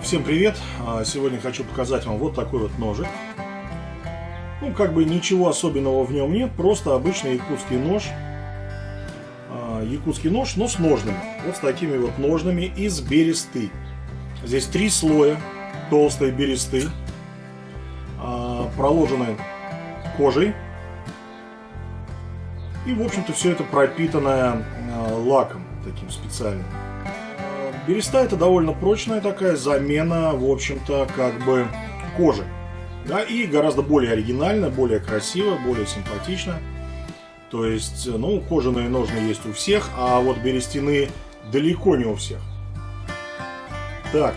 Всем привет! Сегодня хочу показать вам вот такой вот ножик. Ну, как бы ничего особенного в нем нет, просто обычный якутский нож. Якутский нож, но с ножными. Вот с такими вот ножными из бересты. Здесь 3 слоя толстой бересты, проложены кожей. И, в общем-то, все это пропитанное лаком таким специальным. Береста это довольно прочная такая замена, в общем-то, как бы кожи. Да, и гораздо более оригинально, более красиво, более симпатично. То есть, ну, кожаные ножны есть у всех, а вот берестяные далеко не у всех. Так,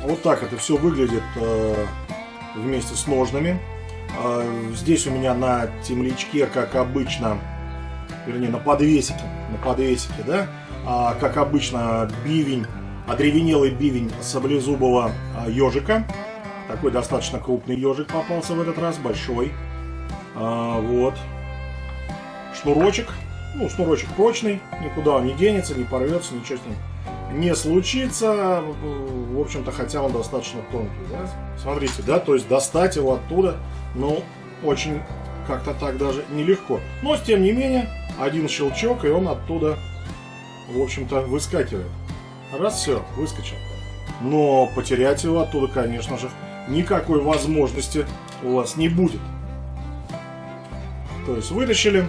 вот так это все выглядит вместе с ножными. Здесь у меня на темлячке, как обычно, вернее, на подвесике, да, как обычно, бивень, одревенелый бивень саблезубого ежика. Такой достаточно крупный ежик попался в этот раз, большой. Вот. Шнурочек. Ну, шнурочек прочный, никуда он не денется, не порвется, ничего с ним не случится. В общем-то, хотя он достаточно тонкий, да? Смотрите, да, то есть достать его оттуда, ну, очень как-то так даже нелегко. Но, тем не менее, один щелчок, и он оттуда, в общем-то, выскакивает. Раз, все, выскочил. Но потерять его оттуда, конечно же, никакой возможности у вас не будет. То есть вытащили.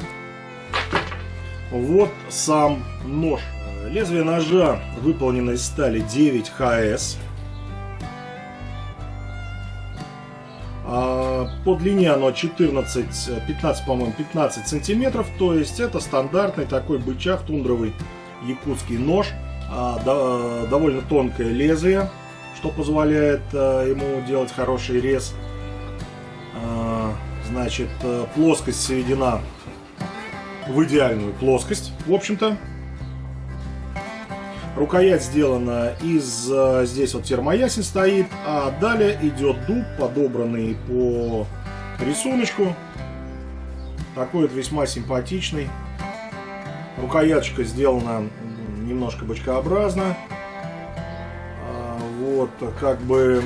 Вот сам нож. Лезвие ножа выполнено из стали 9ХС. По длине оно 15, по-моему, 15 сантиметров. То есть это стандартный такой бычак, тундровый якутский нож. Довольно тонкое лезвие, что позволяет ему делать хороший рез. Значит, плоскость сведена в идеальную плоскость, в общем-то. Рукоять сделана из, здесь вот термоясень стоит, а далее идет дуб, подобранный по рисунку. Такой вот весьма симпатичный. Рукояточка сделана немножко бочкообразно. Вот, как бы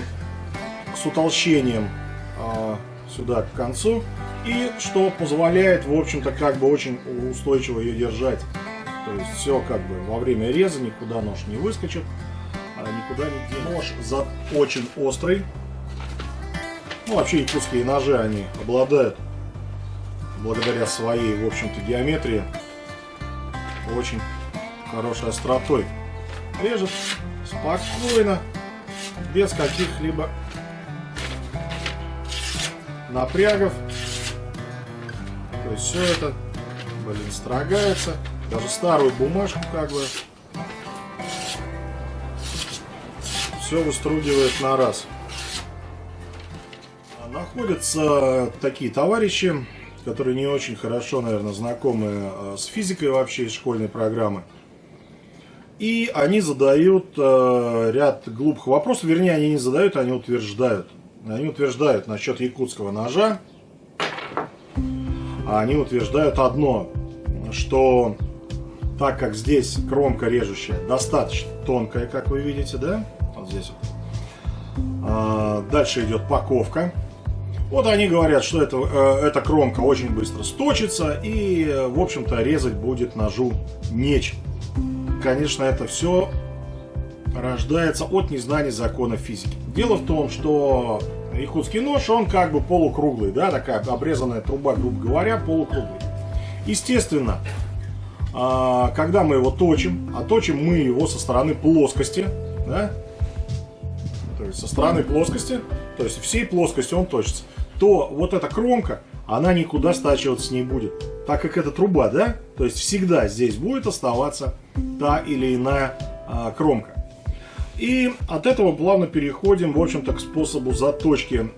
с утолщением сюда к концу. И что позволяет, в общем-то, как бы очень устойчиво ее держать. То есть все как бы во время реза никуда нож не выскочит, никуда не денешь. Нож очень острый. Ну, вообще якутские ножи, они обладают, благодаря своей, в общем-то, геометрии, очень хорошей остротой. Режет спокойно, без каких-либо напрягов. То есть все это, строгается. Даже старую бумажку как бы все выстругивает на раз. Находятся такие товарищи, которые не очень хорошо, наверное, знакомы с физикой вообще из школьной программы. И они задают ряд глупых вопросов. Вернее, они не задают, они утверждают. Они утверждают насчет якутского ножа. Они утверждают одно, что так как здесь кромка режущая достаточно тонкая, как вы видите, да? Вот здесь вот. Дальше идет паковка. Вот они говорят, что эта кромка очень быстро сточится и, в общем-то, резать будет ножу нечем. Конечно, это все рождается от незнания закона физики. Дело в том, что якутский нож, он как бы полукруглый, да, такая обрезанная труба, грубо говоря, полукруглый. Естественно, когда мы его точим, а точим мы его со стороны плоскости, да, то есть со стороны плоскости, то есть всей плоскости он точится, то вот эта кромка, она никуда стачиваться не будет, так как это труба, да, то есть всегда здесь будет оставаться та или иная кромка. И от этого плавно переходим, в общем-то, к способу заточки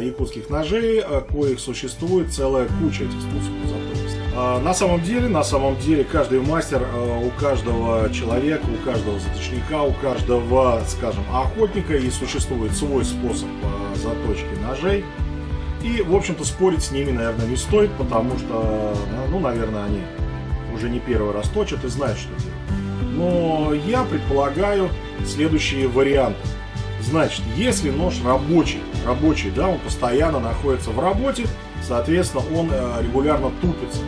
якутских ножей, коих существует целая куча этих способов заточки. На самом деле, каждый мастер, у каждого человека, у каждого заточника, у каждого, скажем, охотника и существует свой способ заточки ножей. И, в общем-то, спорить с ними, наверное, не стоит, потому что, ну, наверное, они уже не первый раз точат и знают, что делать. Но я предполагаю следующие варианты. Значит, если нож рабочий, да, он постоянно находится в работе, соответственно, он регулярно тупится.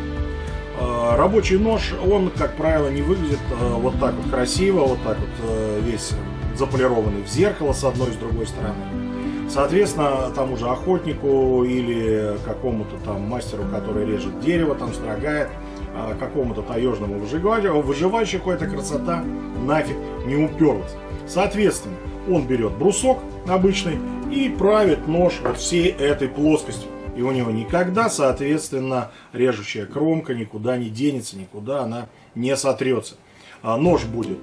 Рабочий нож, он, как правило, не выглядит вот так вот красиво, вот так вот весь заполированный в зеркало с одной и с другой стороны. Соответственно, тому же охотнику или какому-то там мастеру, который режет дерево, там строгает, какому-то таежному выживальщику эта красота нафиг не уперлась. Соответственно, он берет брусок обычный и правит нож вот всей этой плоскостью. И у него никогда, соответственно, режущая кромка никуда не денется, никуда она не сотрется. Нож будет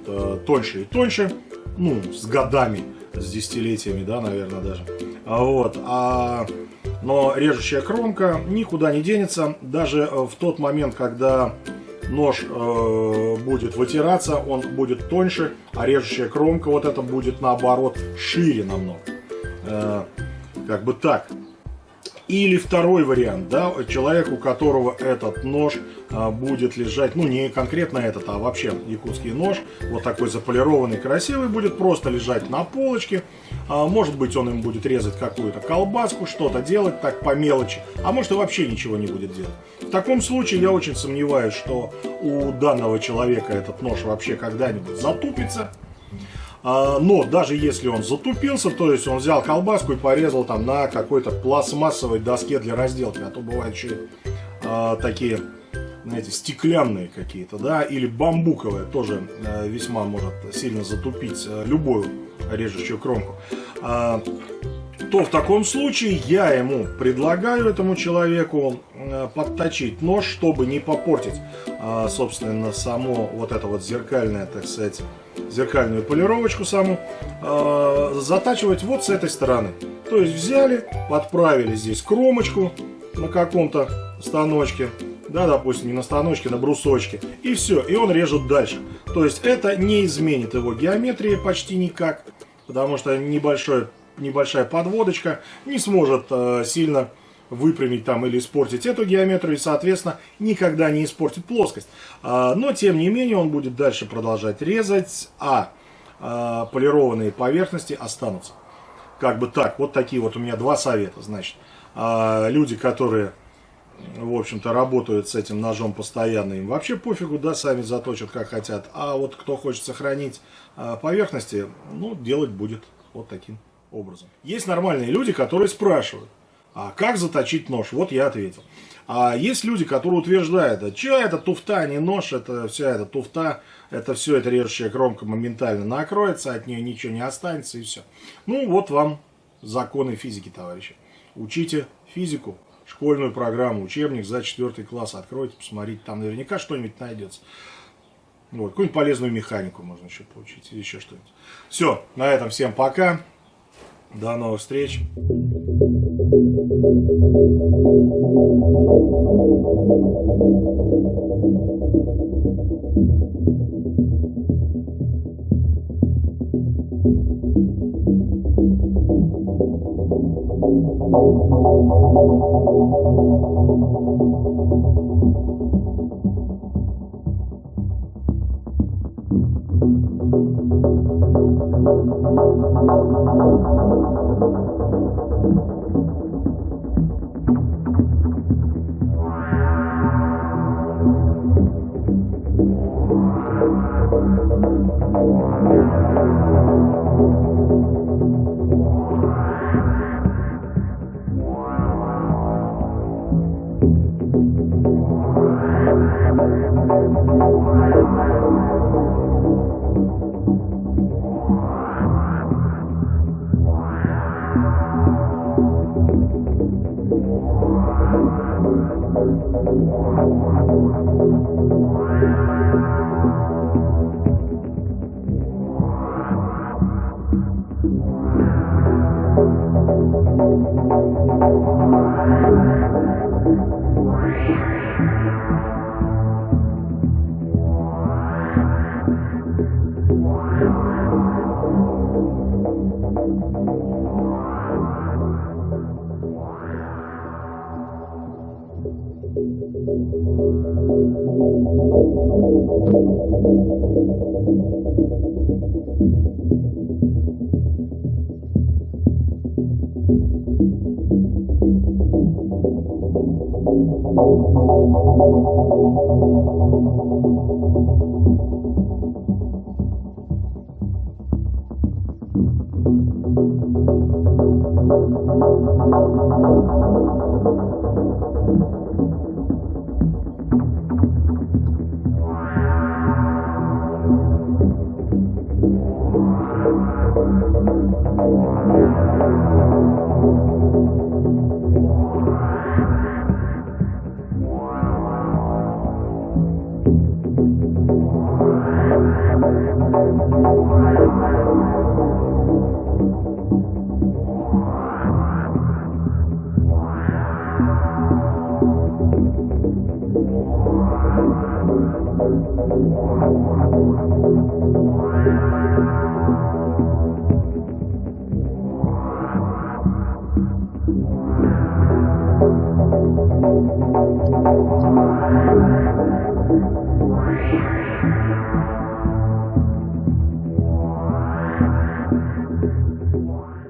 тоньше и тоньше, ну, с годами, с десятилетиями, да, наверное, даже. Вот. Но режущая кромка никуда не денется, даже в тот момент, когда нож будет вытираться, он будет тоньше, а режущая кромка вот это будет наоборот шире намного. Как бы так. Или второй вариант, да, человек, у которого этот нож будет лежать, ну не конкретно этот, а вообще якутский нож, вот такой заполированный, красивый, будет просто лежать на полочке. Может быть, он им будет резать какую-то колбаску, что-то делать так по мелочи, а может и вообще ничего не будет делать. В таком случае я очень сомневаюсь, что у данного человека этот нож вообще когда-нибудь затупится. Но даже если он затупился, то есть он взял колбаску и порезал там на какой-то пластмассовой доске для разделки, а то бывают еще такие, знаете, стеклянные какие-то, да, или бамбуковые, тоже весьма может сильно затупить любую режущую кромку, то в таком случае я ему предлагаю, этому человеку, подточить нож, чтобы не попортить, собственно, само вот это вот зеркальное, так сказать, зеркальную полировочку саму, затачивать вот с этой стороны. То есть взяли, подправили здесь кромочку на каком-то станочке, да, допустим, не на станочке, на брусочке, и все, и он режет дальше. То есть это не изменит его геометрии почти никак, потому что небольшая подводочка не сможет сильно выпрямить там или испортить эту геометрию, и, соответственно, никогда не испортит плоскость. Но, тем не менее, он будет дальше продолжать резать, а полированные поверхности останутся. Как бы так, вот такие вот у меня два совета, значит. Люди, которые, в общем-то, работают с этим ножом постоянно, им вообще пофигу, да, сами заточат как хотят. А вот кто хочет сохранить поверхности, ну, делать будет вот таким образом. Есть нормальные люди, которые спрашивают, а как заточить нож? Вот я ответил. А есть люди, которые утверждают, а что это туфта, а не нож, это вся эта туфта, это все, эта режущая кромка моментально накроется, от нее ничего не останется и все. Ну вот вам законы физики, товарищи. Учите физику, школьную программу, учебник за 4 класс, откройте, посмотрите, там наверняка что-нибудь найдется. Вот, какую-нибудь полезную механику можно еще получить или еще что-нибудь. Все, на этом всем пока. До новых встреч.